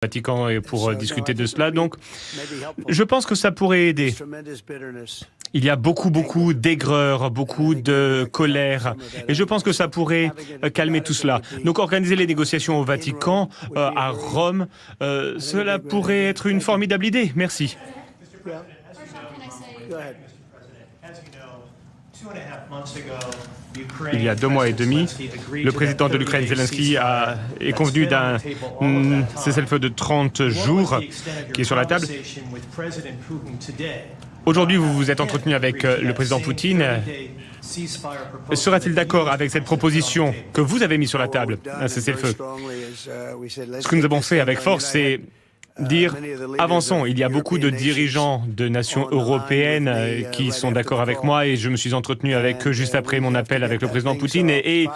Vatican et pour discuter de cela. Donc, je pense que ça pourrait aider. Il y a beaucoup d'aigreur, beaucoup de colère, et je pense que ça pourrait calmer tout cela. Donc, organiser les négociations au Vatican, à Rome, cela pourrait être une formidable idée. Merci. Il y a 2 mois et demi, le président de l'Ukraine, Zelensky, est convenu d'un cessez-le-feu de 30 jours qui est sur la table. Aujourd'hui, vous vous êtes entretenu avec le président Poutine. Sera-t-il d'accord avec cette proposition que vous avez mise sur la table, un cessez-le-feu? Ce que nous avons fait avec force, c'est dire avançons. Il y a beaucoup de dirigeants de nations européennes qui sont d'accord avec moi et je me suis entretenu avec eux juste après mon appel avec le président Poutine et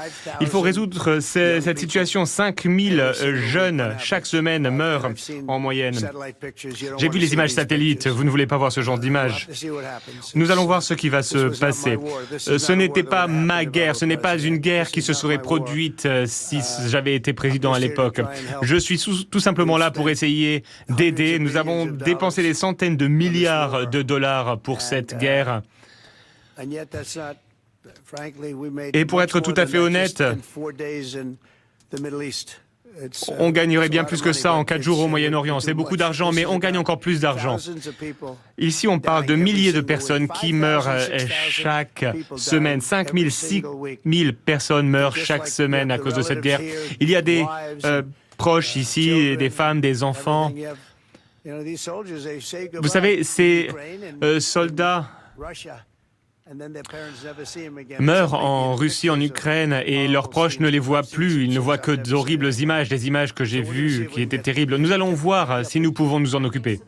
il faut résoudre cette situation. 5000 jeunes chaque semaine meurent en moyenne. J'ai vu les images satellites, vous ne voulez pas voir ce genre d'images. Nous allons voir ce qui va se passer. Ce n'était pas ma guerre, ce n'est pas une guerre qui se serait produite si j'avais été président à l'époque. Je suis tout simplement là pour essayer d'aider. Nous avons dépensé des centaines de milliards de dollars pour cette guerre. Et pour être tout à fait honnête, on gagnerait bien plus que ça en 4 jours au Moyen-Orient. C'est beaucoup d'argent, mais on gagne encore plus d'argent. Ici, on parle de milliers de personnes qui meurent chaque semaine. 5 000, 6 000 personnes meurent chaque semaine à cause de cette guerre. Il y a des proches ici, des femmes, des enfants. Vous savez, ces soldats meurent en Russie, en Ukraine, et leurs proches ne les voient plus. Ils ne voient que d'horribles images, des images que j'ai vues qui étaient terribles. Nous allons voir si nous pouvons nous en occuper.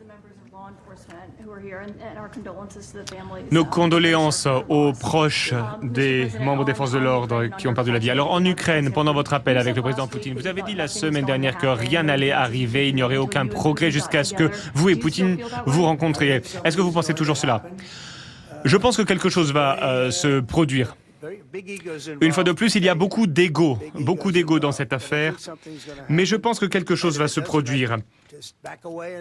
Nos condoléances aux proches des membres des forces de l'ordre qui ont perdu la vie. Alors en Ukraine, pendant votre appel avec le président Poutine, vous avez dit la semaine dernière que rien n'allait arriver, il n'y aurait aucun progrès jusqu'à ce que vous et Poutine vous rencontriez. Est-ce que vous pensez toujours cela? Je pense que quelque chose va se produire. Une fois de plus, il y a beaucoup d'ego dans cette affaire, mais je pense que quelque chose va se produire.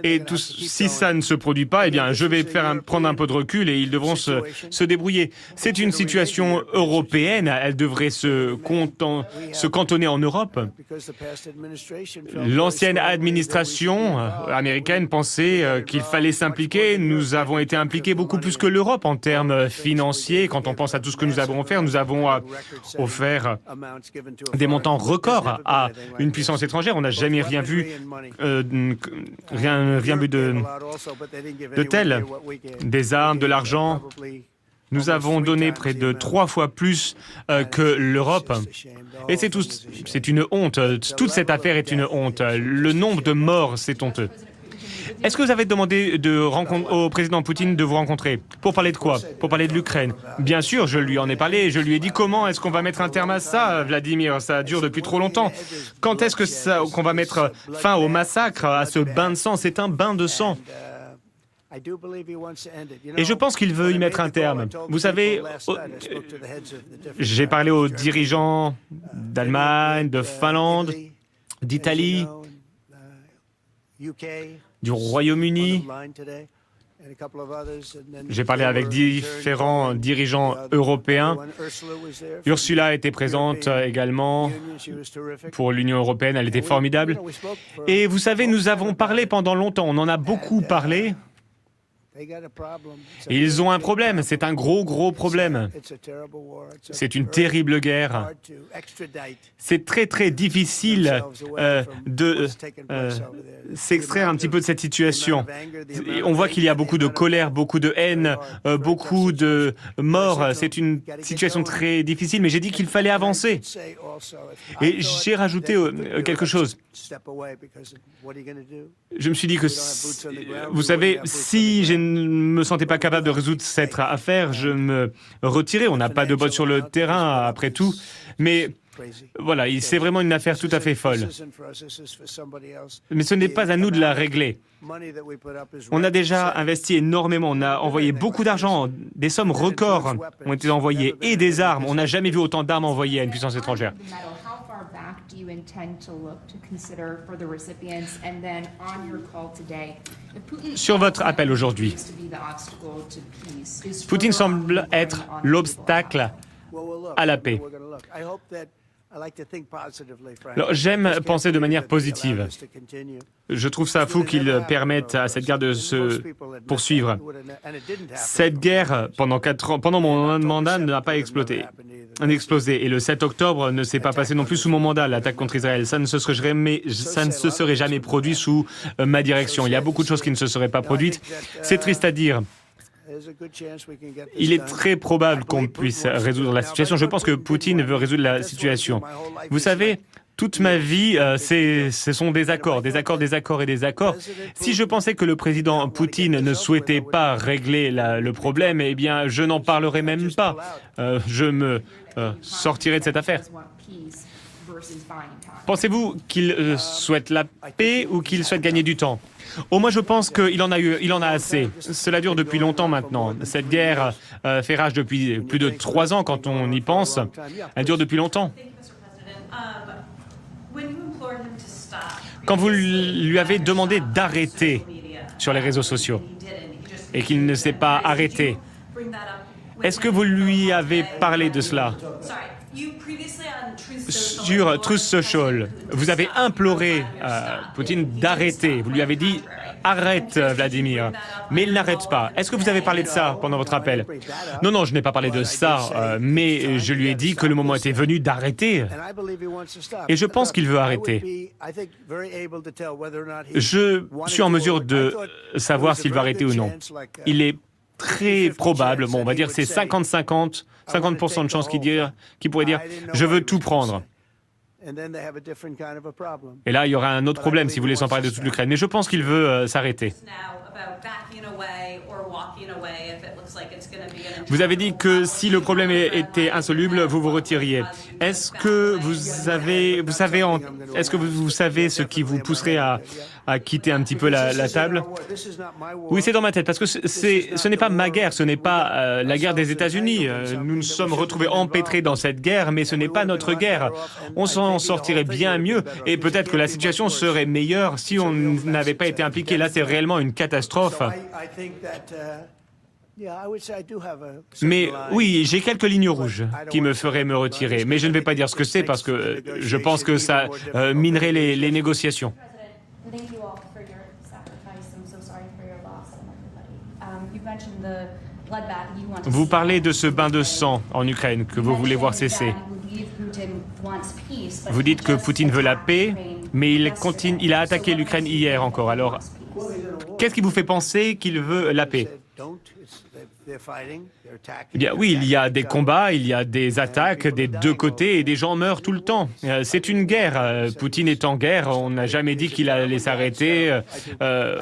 Et si ça ne se produit pas, eh bien, je vais prendre un peu de recul et ils devront se débrouiller. C'est une situation européenne, elle devrait se cantonner en Europe. L'ancienne administration américaine pensait qu'il fallait s'impliquer. Nous avons été impliqués beaucoup plus que l'Europe en termes financiers. Quand on pense à tout ce que nous avons offert, nous avons offert des montants records à une puissance étrangère. On n'a jamais rien vu rien vu de tel. Des armes, de l'argent. Nous avons donné près de 3 fois plus que l'Europe. Et c'est une honte. Toute cette affaire est une honte. Le nombre de morts, c'est honteux. Est-ce que vous avez demandé au président Poutine de vous rencontrer? Pour parler de quoi? Pour parler de l'Ukraine? Bien sûr, je lui en ai parlé. Je lui ai dit comment est-ce qu'on va mettre un terme à ça, Vladimir? Ça dure depuis trop longtemps. Quand est-ce qu'on va mettre fin au massacre, à ce bain de sang? C'est un bain de sang. Et je pense qu'il veut y mettre un terme. Vous savez, j'ai parlé aux dirigeants d'Allemagne, de Finlande, d'Italie, du Royaume-Uni. J'ai parlé avec différents dirigeants européens. Ursula était présente également pour l'Union européenne, elle était formidable. Et vous savez, nous avons parlé pendant longtemps, on en a beaucoup parlé. Ils ont un problème, c'est un gros problème. C'est une terrible guerre. C'est très difficile de s'extraire un petit peu de cette situation. On voit qu'il y a beaucoup de colère, beaucoup de haine, beaucoup de morts. C'est une situation très difficile, mais j'ai dit qu'il fallait avancer. Et j'ai rajouté quelque chose. Je me suis dit que, vous savez, si je ne me sentais pas capable de résoudre cette affaire, je me retirais. On n'a pas de bottes sur le terrain, après tout. Mais voilà, c'est vraiment une affaire tout à fait folle. Mais ce n'est pas à nous de la régler. On a déjà investi énormément, on a envoyé beaucoup d'argent, des sommes records ont été envoyées et des armes. On n'a jamais vu autant d'armes envoyées à une puissance étrangère. Sur votre appel aujourd'hui, Poutine semble être l'obstacle à la paix. Alors, j'aime penser de manière positive. Je trouve ça fou qu'ils permettent à cette guerre de se poursuivre. Cette guerre, pendant 4 ans, pendant mon mandat, n'a pas explosé. Et le 7 octobre ne s'est pas passé non plus sous mon mandat, l'attaque contre Israël. Ça ne se serait jamais produit sous ma direction. Il y a beaucoup de choses qui ne se seraient pas produites. C'est triste à dire. Il est très probable qu'on puisse résoudre la situation. Je pense que Poutine veut résoudre la situation. Vous savez, toute ma vie, ce sont des accords. Si je pensais que le président Poutine ne souhaitait pas régler le problème, eh bien, je n'en parlerais même pas. Je me sortirais de cette affaire. Pensez-vous qu'il souhaite la paix ou qu'il souhaite gagner du temps ? Au moins, je pense qu'il en a assez. Cela dure depuis longtemps maintenant. Cette guerre fait rage depuis plus de 3 ans quand on y pense. Elle dure depuis longtemps. Quand vous lui avez demandé d'arrêter sur les réseaux sociaux et qu'il ne s'est pas arrêté, est-ce que vous lui avez parlé de cela ? Sur Truth Social, vous avez imploré Poutine d'arrêter. Vous lui avez dit « Arrête, Vladimir ». Mais il n'arrête pas. Est-ce que vous avez parlé de ça pendant votre appel ? Non, je n'ai pas parlé de ça, mais je lui ai dit que le moment était venu d'arrêter. Et je pense qu'il veut arrêter. Je suis en mesure de savoir s'il va arrêter ou non. Il est très probable, on va dire c'est 50-50, 50% de chances qu'il pourrait dire « je veux tout prendre ». Et là, il y aura un autre problème si vous voulez s'en parler de toute l'Ukraine. Mais je pense qu'il veut s'arrêter. Vous avez dit que si le problème était insoluble, vous vous retiriez. Est-ce que vous savez ce qui vous pousserait à quitter un petit peu la table ? Oui, c'est dans ma tête, parce que ce n'est pas ma guerre, ce n'est pas la guerre des États-Unis. Nous nous sommes retrouvés empêtrés dans cette guerre, mais ce n'est pas notre guerre. On s'en sortirait bien mieux, et peut-être que la situation serait meilleure si on n'avait pas été impliqué. Là, c'est réellement une catastrophe. Mais oui, j'ai quelques lignes rouges qui me feraient me retirer, mais je ne vais pas dire ce que c'est parce que je pense que ça minerait les négociations. Vous parlez de ce bain de sang en Ukraine que vous voulez voir cesser. Vous dites que Poutine veut la paix, mais il a attaqué l'Ukraine hier encore. Alors, qu'est-ce qui vous fait penser qu'il veut la paix ? Eh bien, oui, il y a des combats, il y a des attaques des deux côtés et des gens meurent tout le temps. C'est une guerre. Poutine est en guerre. On n'a jamais dit qu'il allait s'arrêter.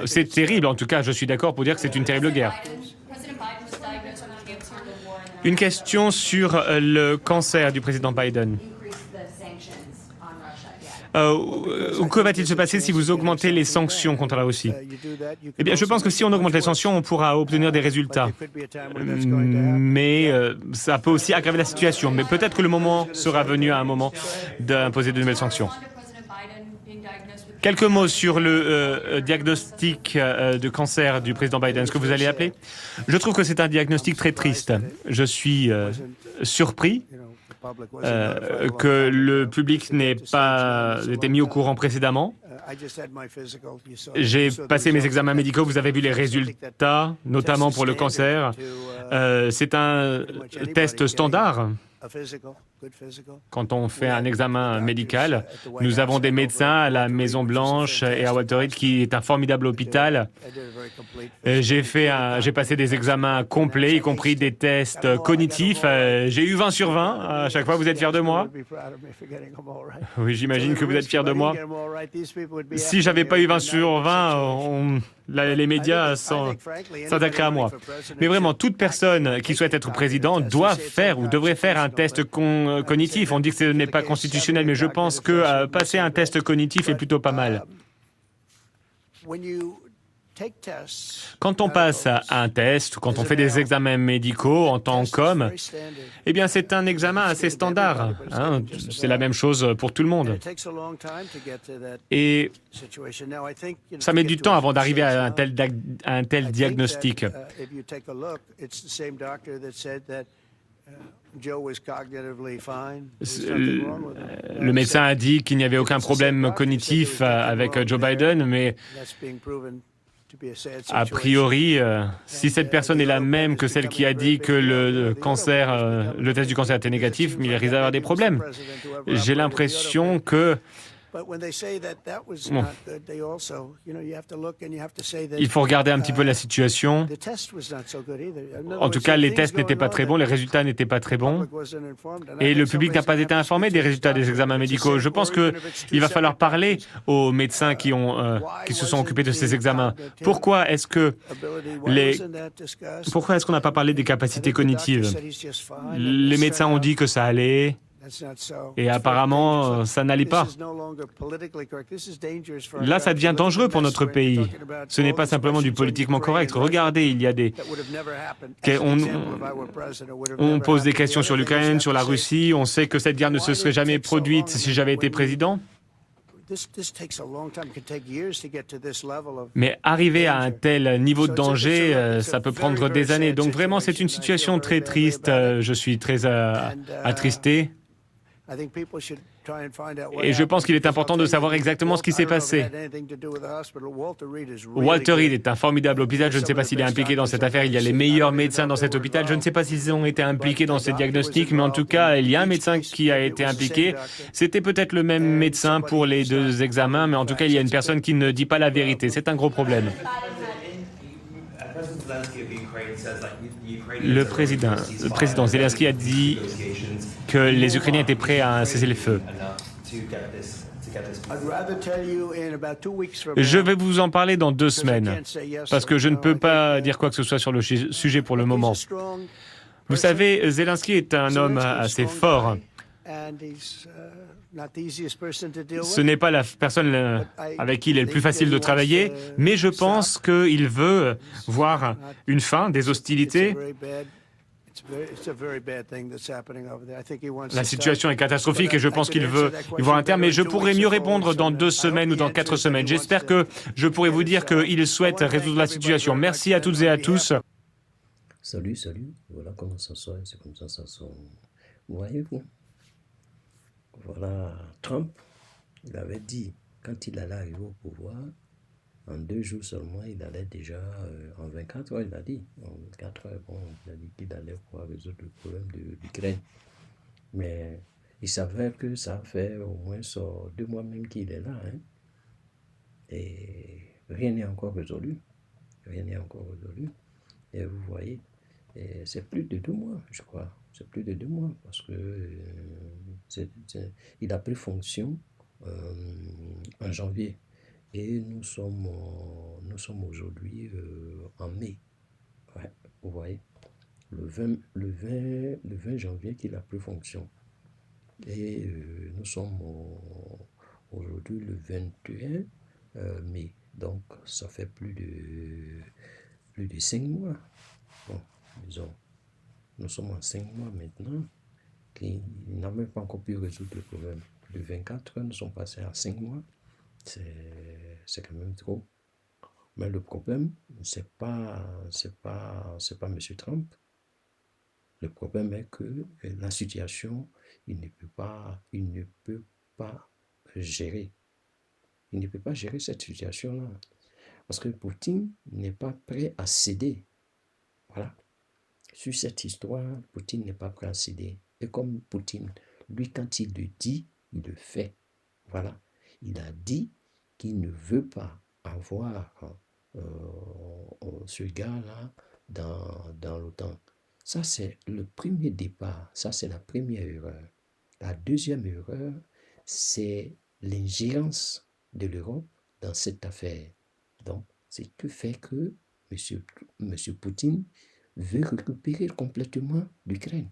C'est terrible. En tout cas, je suis d'accord pour dire que c'est une terrible guerre. Une question sur le cancer du président Biden. Que va-t-il se passer si vous augmentez les sanctions contre la Russie ? Eh bien, je pense que si on augmente les sanctions, on pourra obtenir des résultats. Mais ça peut aussi aggraver la situation. Mais peut-être que le moment sera venu à un moment d'imposer de nouvelles sanctions. Quelques mots sur le diagnostic de cancer du président Biden. Est-ce que vous allez appeler ? Je trouve que c'est un diagnostic très triste. Je suis surpris que le public n'ait pas été mis au courant précédemment. J'ai passé mes examens médicaux, vous avez vu les résultats, notamment pour le cancer. C'est un test standard. Quand on fait un examen médical, nous avons des médecins à la Maison-Blanche et à Walter Reed, qui est un formidable hôpital. J'ai passé des examens complets, y compris des tests cognitifs. J'ai eu 20 sur 20. À chaque fois, vous êtes fiers de moi? Oui, j'imagine que vous êtes fiers de moi. Si j'avais pas eu 20 sur 20, les médias s'attaqueraient à moi. Mais vraiment, toute personne qui souhaite être président doit faire ou devrait faire un test cognitif. On dit que ce n'est pas constitutionnel, mais je pense que passer un test cognitif est plutôt pas mal. Quand on passe à un test, quand on fait des examens médicaux en tant qu'homme, eh bien c'est un examen assez standard, hein. C'est la même chose pour tout le monde. Et ça met du temps avant d'arriver à un tel diagnostic. Le médecin a dit qu'il n'y avait aucun problème cognitif avec Joe Biden, mais a priori, si cette personne est la même que celle qui a dit que le test du cancer était négatif, mais il risque d'avoir des problèmes. J'ai l'impression que bon, il faut regarder un petit peu la situation. En tout cas, les tests n'étaient pas très bons, les résultats n'étaient pas très bons, et le public n'a pas été informé des résultats des examens médicaux. Je pense qu'il va falloir parler aux médecins qui se sont occupés de ces examens. Pourquoi est-ce qu'on n'a pas parlé des capacités cognitives? Les médecins ont dit que ça allait, et apparemment, ça n'allait pas. Là, ça devient dangereux pour notre pays. Ce n'est pas simplement du politiquement correct. Regardez, on pose des questions sur l'Ukraine, sur la Russie. On sait que cette guerre ne se serait jamais produite si j'avais été président. Mais arriver à un tel niveau de danger, ça peut prendre des années. Donc vraiment, c'est une situation très triste. Je suis très attristé. Et je pense qu'il est important de savoir exactement ce qui s'est passé. Walter Reed est un formidable hôpital. Je ne sais pas s'il est impliqué dans cette affaire. Il y a les meilleurs médecins dans cet hôpital. Je ne sais pas s'ils ont été impliqués dans ces diagnostics, mais en tout cas, il y a un médecin qui a été impliqué. C'était peut-être le même médecin pour les deux examens, mais en tout cas, il y a une personne qui ne dit pas la vérité. C'est un gros problème. Le président Zelensky a dit que les Ukrainiens étaient prêts à un cessez-le-feu. Je vais vous en parler dans 2 semaines, parce que je ne peux pas dire quoi que ce soit sur le sujet pour le moment. Vous savez, Zelensky est un homme assez fort. Ce n'est pas la personne avec qui il est le plus facile de travailler, mais je pense qu'il veut voir une fin des hostilités. La situation est catastrophique et je pense qu'il veut y voir un terme, mais je pourrais mieux répondre dans 2 semaines ou dans 4 semaines. J'espère que je pourrai vous dire qu'il souhaite résoudre la situation. Merci à toutes et à tous. Salut, voilà comment ça soit, c'est comme ça soit. Voyez-vous, voilà, Trump, il avait dit, quand il allait arriver au pouvoir, en 2 jours seulement, il allait déjà, en 24 heures, il a dit, en 24 heures, bon, il a dit qu'il allait pouvoir résoudre le problème de l'Ukraine. Mais il s'avère que ça fait au moins 2 mois même qu'il est là, hein, et rien n'est encore résolu. Et vous voyez, c'est plus de 2 mois, je crois. C'est plus de 2 mois parce que il a pris fonction en janvier et nous sommes aujourd'hui en mai. Ouais, vous voyez, le 20 janvier qu'il a pris fonction et nous sommes aujourd'hui le 21 mai. Donc ça fait plus de 5 mois. Bon, disons, nous sommes en 5 mois maintenant, qu'il n'a même pas encore pu résoudre le problème. De 24 heures, nous sommes passés à 5 mois. C'est quand même trop. Mais le problème, c'est pas M. Trump. Le problème est que la situation, il ne peut pas gérer. Il ne peut pas gérer cette situation-là. Parce que Poutine n'est pas prêt à céder. Voilà. Sur cette histoire, Poutine n'est pas prêt à céder. Et comme Poutine, lui, quand il le dit, il le fait. Voilà. Il a dit qu'il ne veut pas avoir ce gars-là dans l'OTAN. Ça, c'est le premier départ. Ça, c'est la première erreur. La deuxième erreur, c'est l'ingérence de l'Europe dans cette affaire. Donc, c'est que fait que M. Poutine veut récupérer complètement l'Ukraine,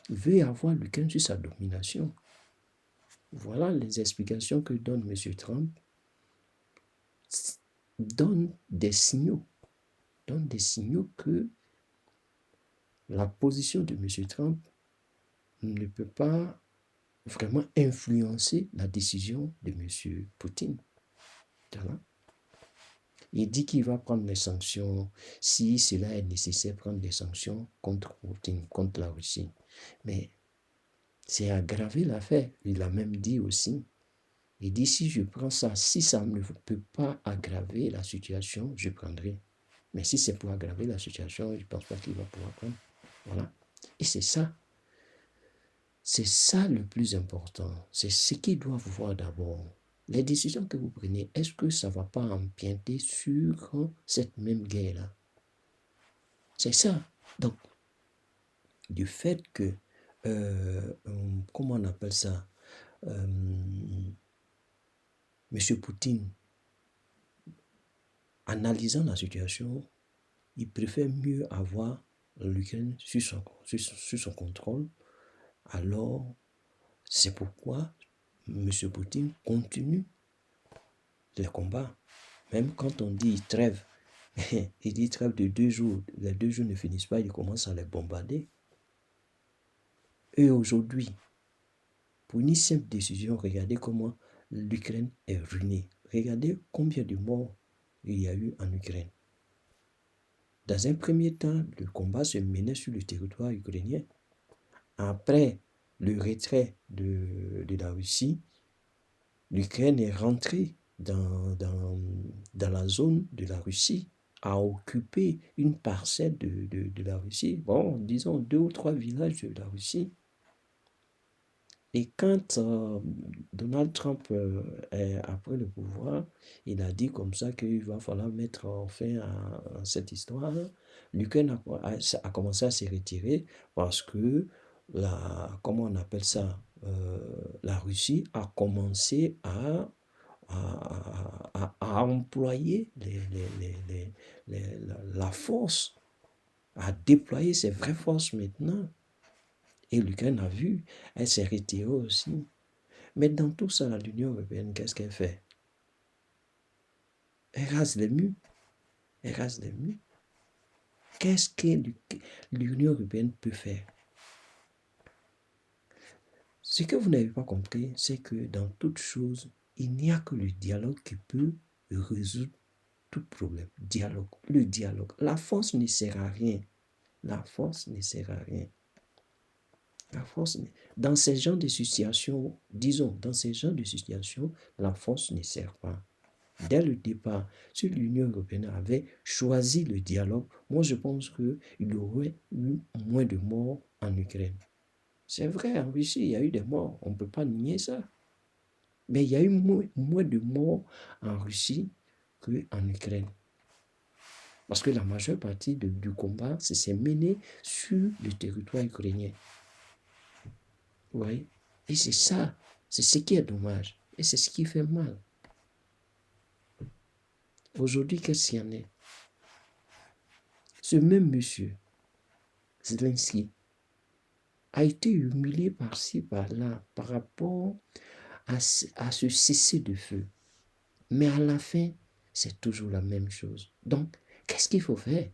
veut avoir l'Ukraine sur sa domination. Voilà les explications que donne M. Trump. donne des signaux que la position de M. Trump ne peut pas vraiment influencer la décision de M. Poutine. Voilà. Il dit qu'il va prendre les sanctions, si cela est nécessaire, prendre des sanctions contre Poutine, contre la Russie. Mais c'est aggraver l'affaire. Il a même dit aussi, il dit si je prends ça, si ça ne peut pas aggraver la situation, je prendrai. Mais si c'est pour aggraver la situation, je ne pense pas qu'il va pouvoir prendre. Voilà. Et c'est ça le plus important. C'est ce qu'ils doivent voir d'abord. Les décisions que vous prenez, est-ce que ça ne va pas empiéter sur cette même guerre-là? C'est ça. Donc, du fait que, comment on appelle ça, M. Poutine, analysant la situation, il préfère mieux avoir l'Ukraine sur son contrôle. Alors, c'est pourquoi M. Poutine continue les combats. Même quand on dit trêve, il dit trêve de 2 jours. Les 2 jours ne finissent pas, il commence à les bombarder. Et aujourd'hui, pour une simple décision, regardez comment l'Ukraine est ruinée. Regardez combien de morts il y a eu en Ukraine. Dans un premier temps, le combat se menait sur le territoire ukrainien. Après le retrait de la Russie, l'Ukraine est rentrée dans la zone de la Russie, a occupé une parcelle de la Russie, bon, disons 2 ou 3 villages de la Russie. Et quand Donald Trump est après le pouvoir, il a dit comme ça qu'il va falloir mettre fin à cette histoire. L'Ukraine a commencé à se retirer parce que comment on appelle ça, la Russie a commencé à employer la force, à déployer ses vraies forces maintenant. Et l'Ukraine a vu, elle s'est retirée aussi. Mais dans tout ça, l'Union européenne, qu'est-ce qu'elle fait? Elle rase les murs. Elle rase les murs. Qu'est-ce que l'Union européenne peut faire? Ce que vous n'avez pas compris, c'est que dans toute chose, il n'y a que le dialogue qui peut résoudre tout problème. Dialogue. Le dialogue. La force ne sert à rien. La force ne sert à rien. La force, dans ces genres de situations, disons, dans ces genres de situations, la force ne sert pas. Dès le départ, si l'Union européenne avait choisi le dialogue, moi je pense qu'il y aurait eu moins de morts en Ukraine. C'est vrai, en Russie, il y a eu des morts, on ne peut pas nier ça. Mais il y a eu moins de morts en Russie qu'en Ukraine. Parce que la majeure partie du combat s'est mené sur le territoire ukrainien. Vous voyez? Et c'est ça, c'est ce qui est dommage. Et c'est ce qui fait mal. Aujourd'hui, qu'est-ce qu'il y en est? Ce même monsieur, Zelensky, a été humilié par-ci, par-là, par rapport à ce cessez-le-feu. Mais à la fin, c'est toujours la même chose. Donc, qu'est-ce qu'il faut faire?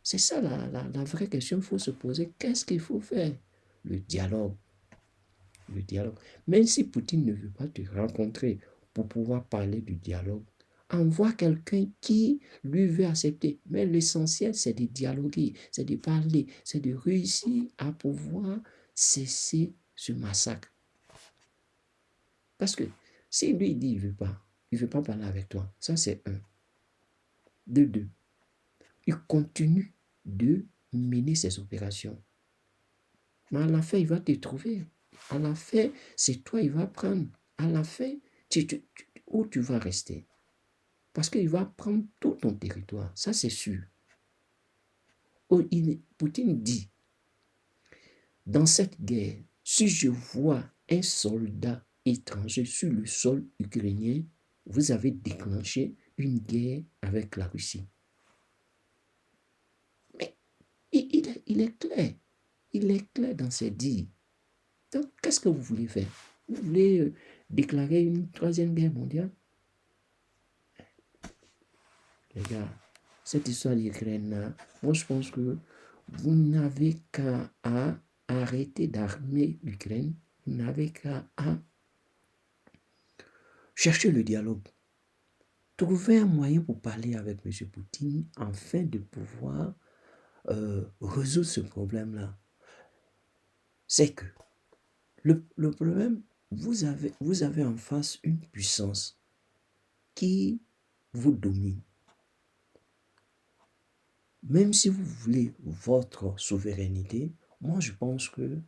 C'est ça la vraie question qu'il faut se poser. Qu'est-ce qu'il faut faire? Le dialogue. Le dialogue. Même si Poutine ne veut pas te rencontrer pour pouvoir parler du dialogue, envoie quelqu'un qui lui veut accepter. Mais l'essentiel, c'est de dialoguer, c'est de parler, c'est de réussir à pouvoir cesser ce massacre. Parce que si lui dit il ne veut pas parler avec toi, ça c'est un. De deux, il continue de mener ses opérations. Mais à la fin, il va te trouver. À la fin, c'est toi, il va prendre. À la fin, où tu vas rester? Parce qu'il va prendre tout ton territoire. Ça, c'est sûr. Poutine dit, dans cette guerre, si je vois un soldat étranger sur le sol ukrainien, vous avez déclenché une guerre avec la Russie. Mais il est clair. Il est clair dans ses dires. Donc, qu'est-ce que vous voulez faire? Vous voulez déclarer une 3e guerre mondiale? les gars, cette histoire d'Ukraine, moi je pense que vous n'avez qu'à arrêter d'armer l'Ukraine, vous n'avez qu'à chercher le dialogue. Trouver un moyen pour parler avec M. Poutine afin de pouvoir résoudre ce problème-là. C'est que le problème, vous avez en face une puissance qui vous domine. Même si vous voulez votre souveraineté, moi je pense que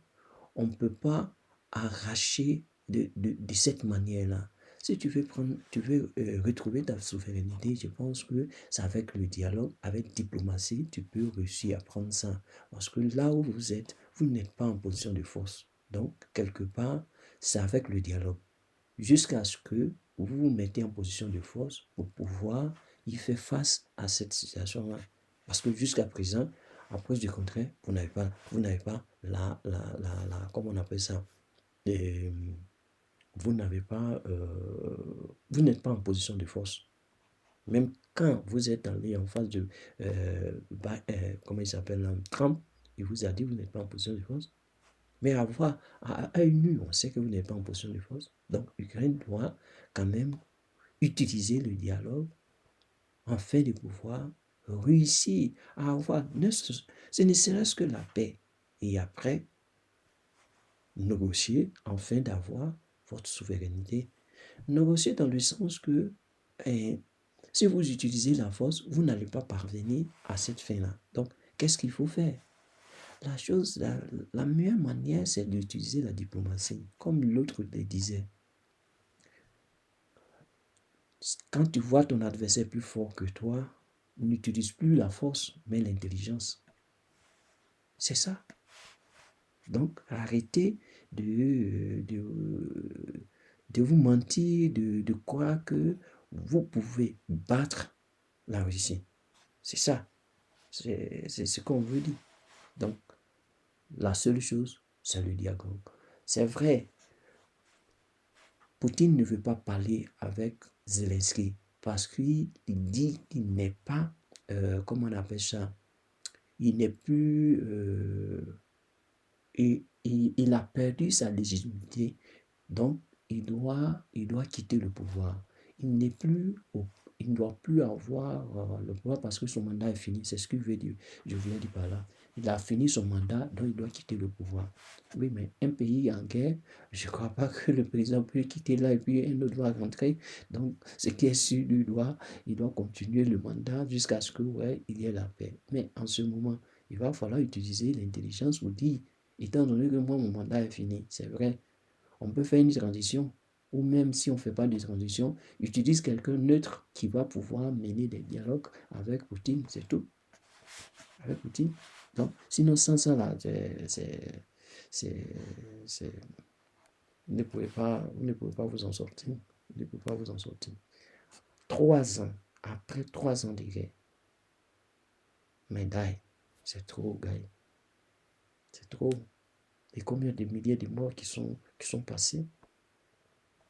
on ne peut pas arracher de cette manière-là. Si tu veux retrouver ta souveraineté, je pense que c'est avec le dialogue, avec diplomatie, tu peux réussir à prendre ça. Parce que là où vous n'êtes pas en position de force. Donc, quelque part, c'est avec le dialogue. Jusqu'à ce que vous vous mettez en position de force pour pouvoir y faire face à cette situation-là. Parce que jusqu'à présent, à cause du contraire, vous n'avez pas comment on appelle ça, euh, vous n'avez pas, vous n'êtes pas en position de force. Même quand vous êtes allé en face de, comment il s'appelle, Trump, il vous a dit que vous n'êtes pas en position de force. Mais à œil nu, on sait que vous n'êtes pas en position de force. Donc, l'Ukraine doit quand même utiliser le dialogue afin de pouvoir réussir à avoir, ce ne serait-ce que la paix. Et après, négocier afin d'avoir votre souveraineté. Négocier dans le sens que si vous utilisez la force, vous n'allez pas parvenir à cette fin-là. Donc, qu'est-ce qu'il faut faire? La meilleure manière, c'est d'utiliser la diplomatie. Comme l'autre le disait, quand tu vois ton adversaire plus fort que toi, n'utilise plus la force, mais l'intelligence. C'est ça. Donc, arrêtez de vous mentir, de croire que vous pouvez battre la Russie. C'est ça. C'est ce qu'on veut dire. Donc, la seule chose, c'est le dialogue. C'est vrai, Poutine ne veut pas parler avec Zelensky parce qu'il dit qu'il n'est pas, comment on appelle ça, il n'est plus, il a perdu sa légitimité, donc il doit quitter le pouvoir. Il n'est plus il ne doit plus avoir le pouvoir parce que son mandat est fini. C'est ce que je voulais dire par là. Il a fini son mandat, donc il doit quitter le pouvoir. Oui, mais un pays en guerre, je ne crois pas que le président peut quitter là et puis un autre doit rentrer. Donc, ce qui est sûr, il doit continuer le mandat jusqu'à ce que, ouais, il y ait la paix. Mais en ce moment, il va falloir utiliser l'intelligence pour dire, étant donné que moi, mon mandat est fini, c'est vrai, on peut faire une transition. Ou même si on ne fait pas de transition, utilise quelqu'un neutre qui va pouvoir mener des dialogues avec Poutine, c'est tout. Avec Poutine. Donc, sinon, sans ça, là, vous ne pouvez pas vous en sortir. Vous ne pouvez pas vous en sortir. 3 ans, après 3 ans de guerre, mais die, c'est trop, gars. C'est trop. Et combien de milliers de morts qui sont passés?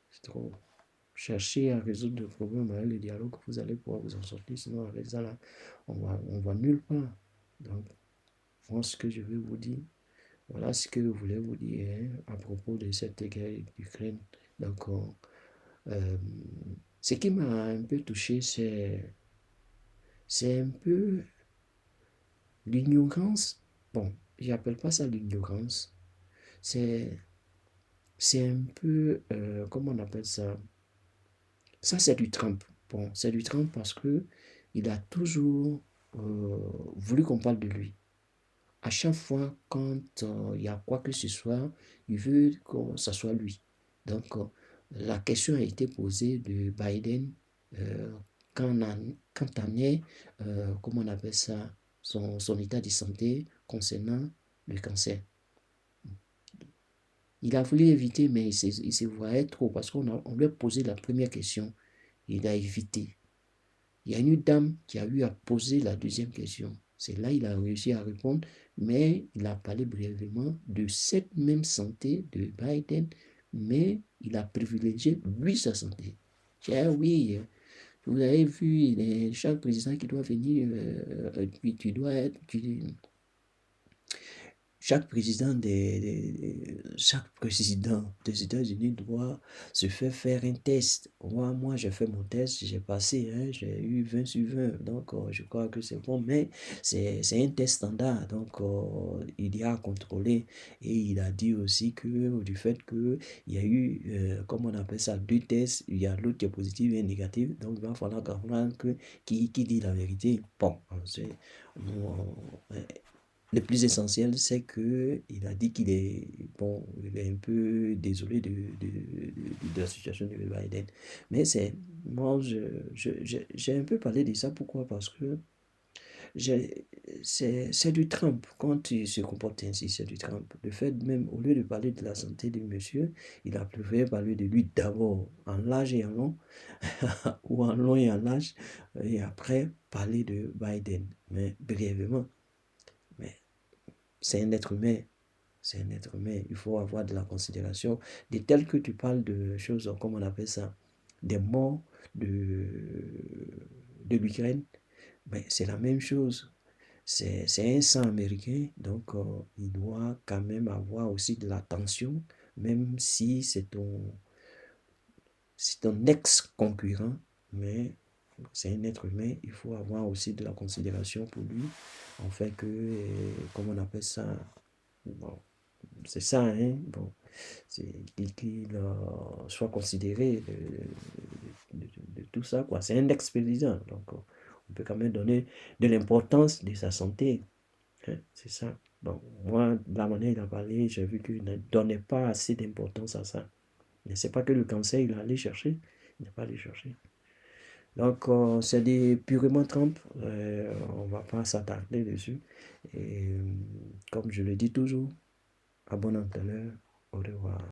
C'est trop. Cherchez à résoudre le problème avec le dialogue, vous allez pouvoir vous en sortir. Sinon, avec ça, là, on va nulle part. Donc, moi, ce que je veux vous dire, voilà ce que je voulais vous dire à propos de cette guerre d'Ukraine. Donc, ce qui m'a un peu touché, c'est un peu l'ignorance. Bon, j'appelle pas ça l'ignorance. C'est un peu, comment on appelle ça? Ça, c'est du Trump. Bon, c'est du Trump parce que il a toujours voulu qu'on parle de lui. À chaque fois, quand il y a quoi que ce soit, il veut que ça soit lui. Donc, la question a été posée de Biden euh, quand on est, comment on appelle ça, son état de santé concernant le cancer. Il a voulu éviter, mais il se voyait trop parce on lui a posé la première question. Il a évité. Il y a une dame qui a eu à poser la deuxième question. C'est là qu'il a réussi à répondre, mais il a parlé brièvement de cette même santé de Biden, mais il a privilégié lui sa santé. J'ai dit, oui, Vous avez vu chaque président qui doit venir, tu dois être, chaque président des États-Unis doit se faire un test. Moi, j'ai fait mon test, j'ai passé, hein, j'ai eu 20 sur 20, donc je crois que c'est bon, mais c'est un test standard, donc il y a à contrôler. Et il a dit aussi que du fait qu'il y a eu, comment on appelle ça, 2 tests, il y a l'autre qui est positif et négatif, donc il va falloir comprendre qui dit la vérité. Bon, le plus essentiel, c'est que il a dit qu'il est, bon, il est un peu désolé de la situation de Biden. Mais moi, j'ai un peu parlé de ça. Pourquoi? Parce que c'est du Trump. Quand il se comporte ainsi, c'est du Trump. Le fait même, au lieu de parler de la santé du monsieur, il a préféré parler de lui d'abord en large et en long, ou en long et en large, et après parler de Biden, mais brièvement. Mais c'est un être humain. C'est un être humain. Il faut avoir de la considération. De tel que tu parles de choses, comme on appelle ça, des morts de l'Ukraine, ben, c'est la même chose. C'est un sang américain, donc il doit quand même avoir aussi de l'attention, même si c'est ton ex-concurrent, mais c'est un être humain, il faut avoir aussi de la considération pour lui, en fait que, comment on appelle ça, bon, c'est ça, hein, bon, c'est qu'il soit considéré de tout ça, quoi. C'est un ex-président, donc on peut quand même donner de l'importance de sa santé, hein, c'est ça. Bon, moi, la manière il a parlé, j'ai vu qu'il ne donnait pas assez d'importance à ça. Mais c'est pas que le cancer, il a allé chercher, il n'est pas allé chercher. Donc, c'est des purement Trump, on va pas s'attarder dessus. Et comme je le dis toujours, à bon entendeur, au revoir.